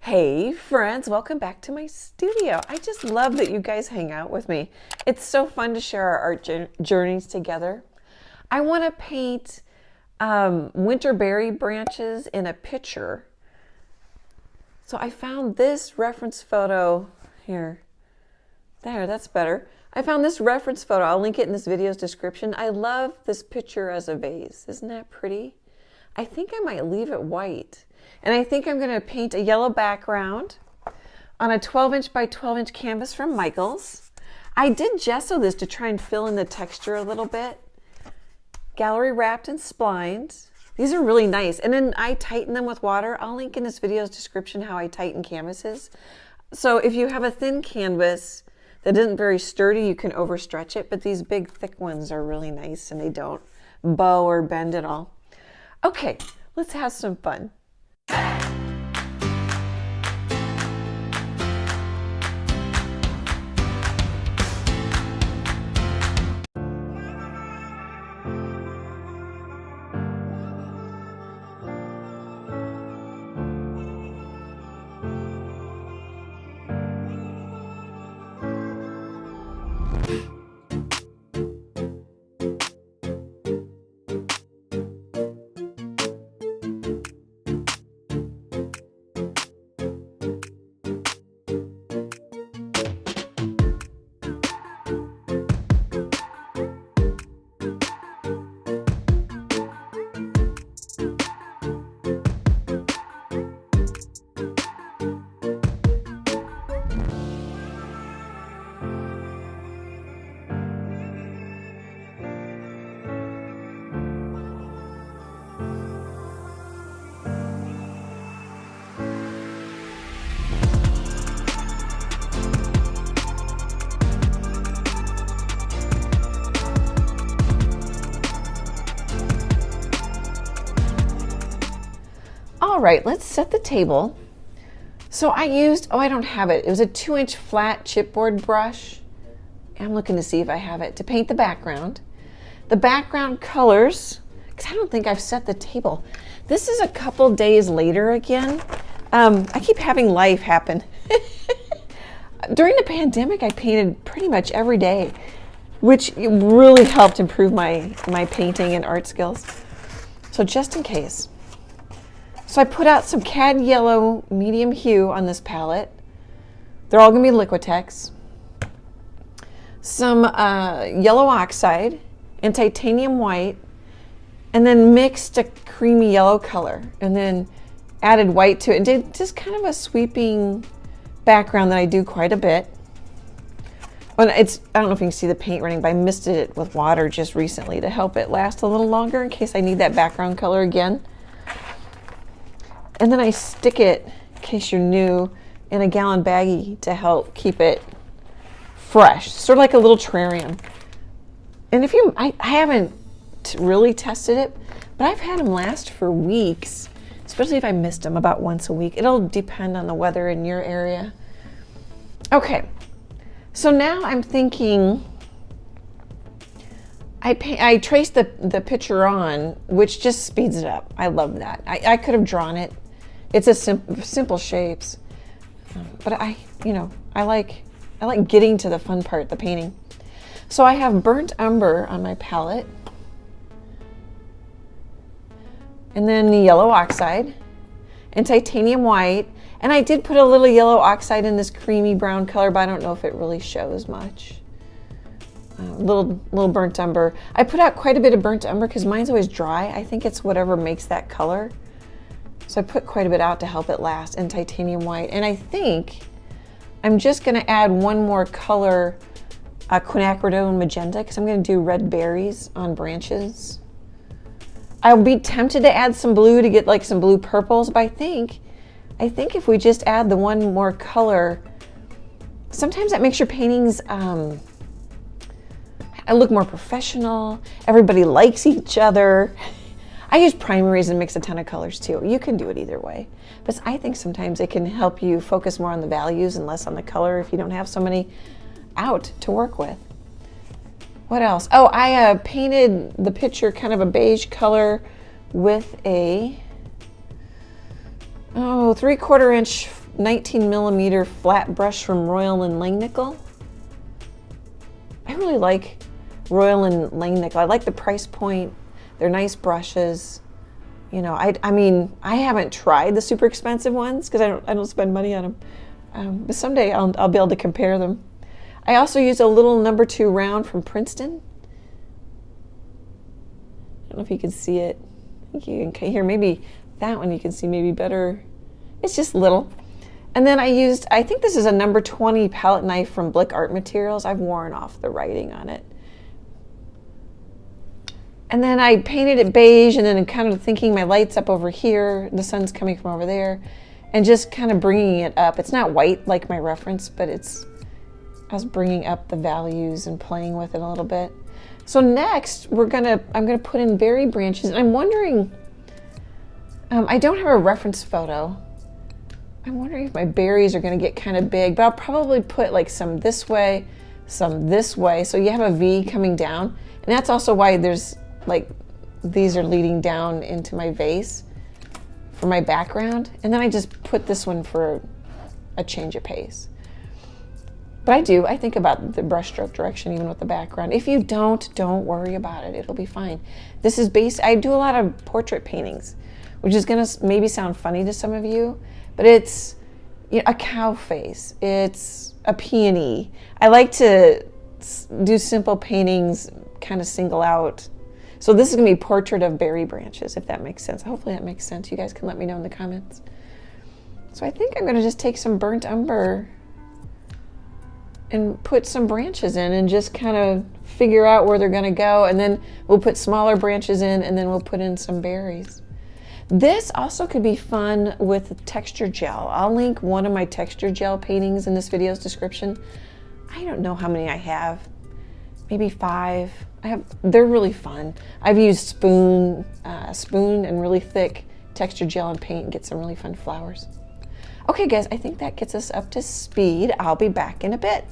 Hey friends, welcome back to my studio. I just love that you guys hang out with me. It's so fun to share our art journeys together. I want to paint winter berry branches in a picture. So I found this reference photo here. There, that's better. I found this reference photo. I'll link it in this video's description. I love this picture as a vase. Isn't that pretty? I think I might leave it white. And I think I'm going to paint a yellow background on a 12-inch by 12-inch canvas from Michaels. I did gesso this to try and fill in the texture a little bit. Gallery wrapped and splined. These are really nice. And then I tighten them with water. I'll link in this video's description how I tighten canvases. So if you have a thin canvas that isn't very sturdy, you can overstretch it. But these big thick ones are really nice and they don't bow or bend at all. Okay, let's have some fun. All right, let's set the table. So I used, I don't have it. It was a 2-inch flat chipboard brush. I'm looking to see if I have it to paint the background. The background colors, because I don't think I've set the table. This is a couple days later again. I keep having life happen. During the pandemic, I painted pretty much every day, which really helped improve my painting and art skills. So just in case. So I put out some cad yellow medium hue on this palette. They're all going to be Liquitex. Some yellow oxide and titanium white, and then mixed a creamy yellow color, and then added white to it, and did just kind of a sweeping background that I do quite a bit. Well, I don't know if you can see the paint running, but I misted it with water just recently to help it last a little longer in case I need that background color again. And then I stick it, in case you're new, in a gallon baggie to help keep it fresh, sort of like a little terrarium. And if you, I haven't really tested it, but I've had them last for weeks, especially if I missed them about once a week. It'll depend on the weather in your area. Okay, so now I'm thinking, I traced the picture on, which just speeds it up. I love that. I could have drawn it. It's a simple shapes, but I like getting to the fun part, the painting. So I have burnt umber on my palette, and then the yellow oxide and titanium white, and I did put a little yellow oxide in this creamy brown color, but I don't know if it really shows much. Little burnt umber. I put out quite a bit of burnt umber because mine's always dry. I think it's whatever makes that color. So I put quite a bit out to help it last, and titanium white. And I think I'm just going to add one more color, Quinacridone Magenta, because I'm going to do red berries on branches. I'll be tempted to add some blue to get like some blue purples, but I think if we just add the one more color, sometimes that makes your paintings I look more professional. Everybody likes each other. I use primaries and mix a ton of colors too. You can do it either way. But I think sometimes it can help you focus more on the values and less on the color if you don't have so many out to work with. What else? Oh, I painted the picture kind of a beige color with a 3/4 inch 19mm flat brush from Royal and Langnickel. I really like Royal and Langnickel. I like the price point. They're nice brushes. You know, I mean, I haven't tried the super expensive ones because I don't spend money on them. But someday I'll be able to compare them. I also use a little number 2 round from Princeton. I don't know if you can see it. I think you can hear maybe that one you can see maybe better. It's just little. And then I think this is a number 20 palette knife from Blick Art Materials. I've worn off the writing on it. And then I painted it beige, and then I'm kind of thinking my light's up over here, the sun's coming from over there, and just kind of bringing it up. It's not white like my reference, but I was bringing up the values and playing with it a little bit. So next, I'm gonna put in berry branches, and I'm wondering, I don't have a reference photo. I'm wondering if my berries are gonna get kind of big, but I'll probably put like some this way, some this way, so you have a V coming down, and that's also why there's like these are leading down into my vase for my background, and then I just put this one for a change of pace. But I think about the brushstroke direction even with the background. If you don't worry about it. It'll be fine. This is I do a lot of portrait paintings, which is gonna maybe sound funny to some of you, but it's, you know, a cow face. It's a peony. I like to do simple paintings, kind of single out. So this is gonna be portrait of berry branches, if that makes sense. Hopefully that makes sense. You guys can let me know in the comments. So I think I'm gonna just take some burnt umber and put some branches in and just kind of figure out where they're gonna go, and then we'll put smaller branches in, and then we'll put in some berries. This also could be fun with texture gel. I'll link one of my texture gel paintings in this video's description. I don't know how many I have, maybe 5. They're really fun. I've used spoon and really thick texture gel and paint and get some really fun flowers. Okay guys, I think that gets us up to speed. I'll be back in a bit.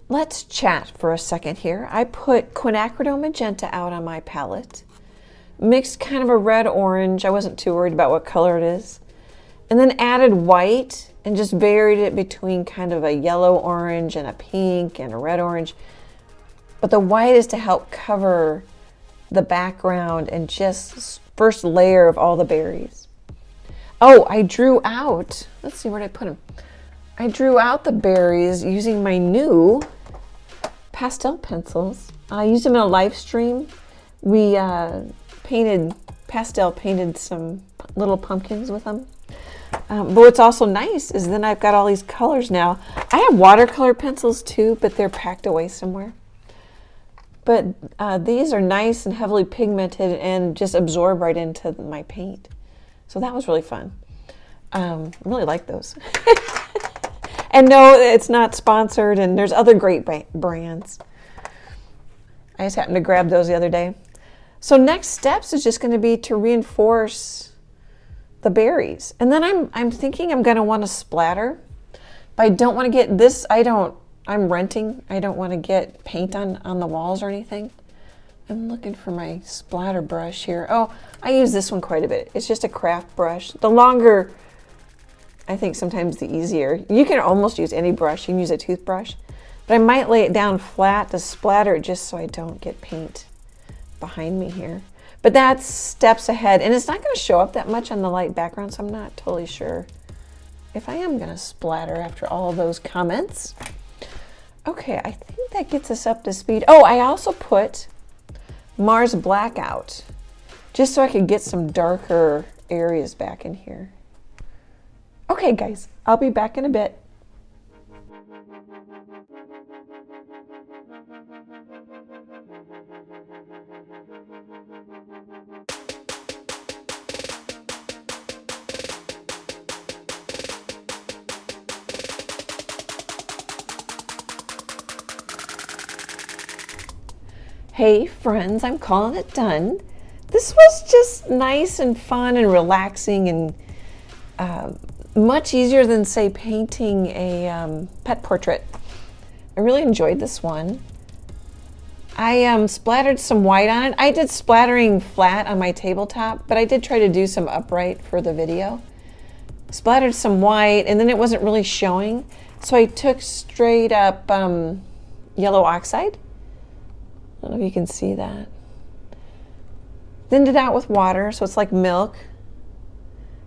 Let's chat for a second here. I put Quinacridone Magenta out on my palette, mixed kind of a red-orange. I wasn't too worried about what color it is. And then added white and just varied it between kind of a yellow-orange and a pink and a red-orange. But the white is to help cover the background and just first layer of all the berries. Oh, I drew out, let's see, where did I put them? I drew out the berries using my new pastel pencils. I used them in a live stream. We pastel painted some little pumpkins with them. But what's also nice is then I've got all these colors now. I have watercolor pencils too, but they're packed away somewhere. But these are nice and heavily pigmented and just absorb right into my paint. So that was really fun. I really like those. And no, it's not sponsored, and there's other great brands. I just happened to grab those the other day. So next steps is just going to be to reinforce the berries. And then I'm thinking I'm going to want to splatter. But I don't want to get this, I'm renting. I don't want to get paint on the walls or anything. I'm looking for my splatter brush here. Oh, I use this one quite a bit. It's just a craft brush. The longer, I think sometimes the easier. You can almost use any brush. You can use a toothbrush. But I might lay it down flat to splatter it just so I don't get paint behind me here. But that's steps ahead, and it's not going to show up that much on the light background, so I'm not totally sure if I am going to splatter after all those comments. Okay, I think that gets us up to speed. Oh, I also put Mars Blackout, just so I could get some darker areas back in here. Okay, guys, I'll be back in a bit. Hey friends, I'm calling it done. This was just nice and fun and relaxing and much easier than, say, painting a pet portrait. I really enjoyed this one. I splattered some white on it. I did splattering flat on my tabletop, but I did try to do some upright for the video. Splattered some white, and then it wasn't really showing, so I took straight up yellow oxide. I don't know if you can see that. Thinned it out with water, so it's like milk.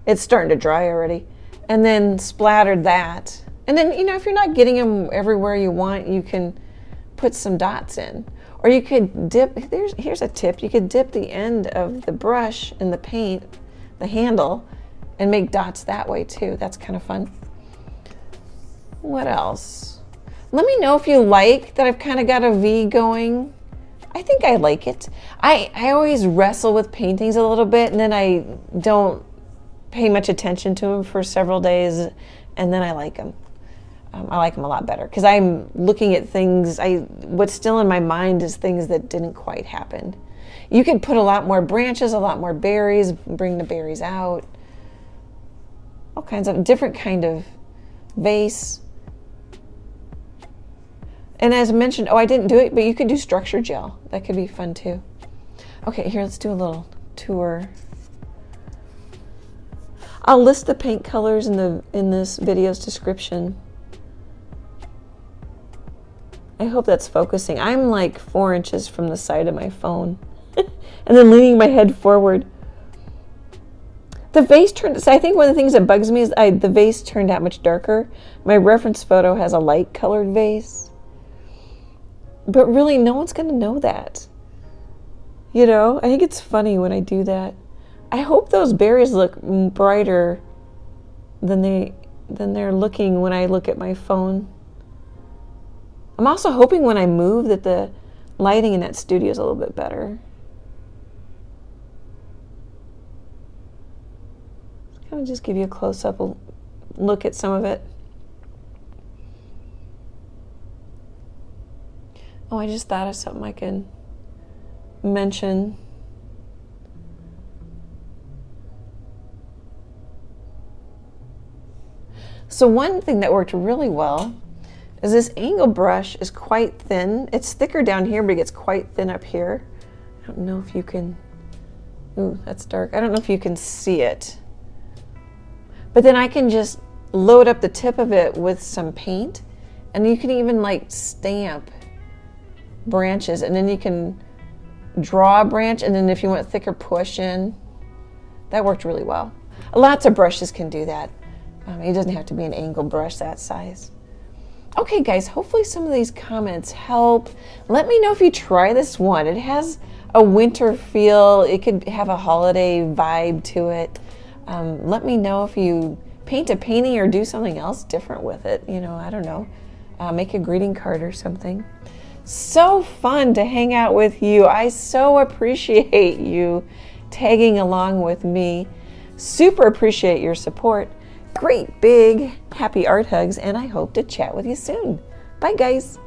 It's starting to dry already. And then splattered that. And then, you know, if you're not getting them everywhere you want, you can put some dots in. Or you could dip, here's a tip, you could dip the end of the brush in the paint, the handle, and make dots that way too. That's kind of fun. What else? Let me know if you like that I've kind of got a V going. I think I like it. I always wrestle with paintings a little bit, and then I don't pay much attention to them for several days, and then I like them. I like them a lot better because I'm looking at things, what's still in my mind is things that didn't quite happen. You could put a lot more branches, a lot more berries, bring the berries out, all kinds of different kind of vase. And as I mentioned, oh, I didn't do it, but you could do structure gel. That could be fun too. Okay, here, let's do a little tour. I'll list the paint colors in this video's description. I hope that's focusing. I'm like 4 inches from the side of my phone and then leaning my head forward. The vase turned, so I think one of the things that bugs me is the vase turned out much darker. My reference photo has a light colored vase. But really, no one's going to know that. You know, I think it's funny when I do that. I hope those berries look brighter than they're looking when I look at my phone. I'm also hoping when I move that the lighting in that studio is a little bit better. Let's kind of just give you a close-up look at some of it. Oh, I just thought of something I can mention. So one thing that worked really well is this angle brush is quite thin. It's thicker down here, but it gets quite thin up here. I don't know if you can, ooh, that's dark. I don't know if you can see it. But then I can just load up the tip of it with some paint, and you can even like stamp branches, and then you can draw a branch, and then if you want thicker push in, that worked really well. Lots of brushes can do that. It doesn't have to be an angle brush that size. Okay guys, hopefully some of these comments help. Let me know if you try this one. It has a winter feel. It could have a holiday vibe to it. Let me know if you paint a painting or do something else different with it. You know, I don't know. Make a greeting card or something. So fun to hang out with you. I so appreciate you tagging along with me. Super appreciate your support. Great big happy art hugs, and I hope to chat with you soon. Bye guys.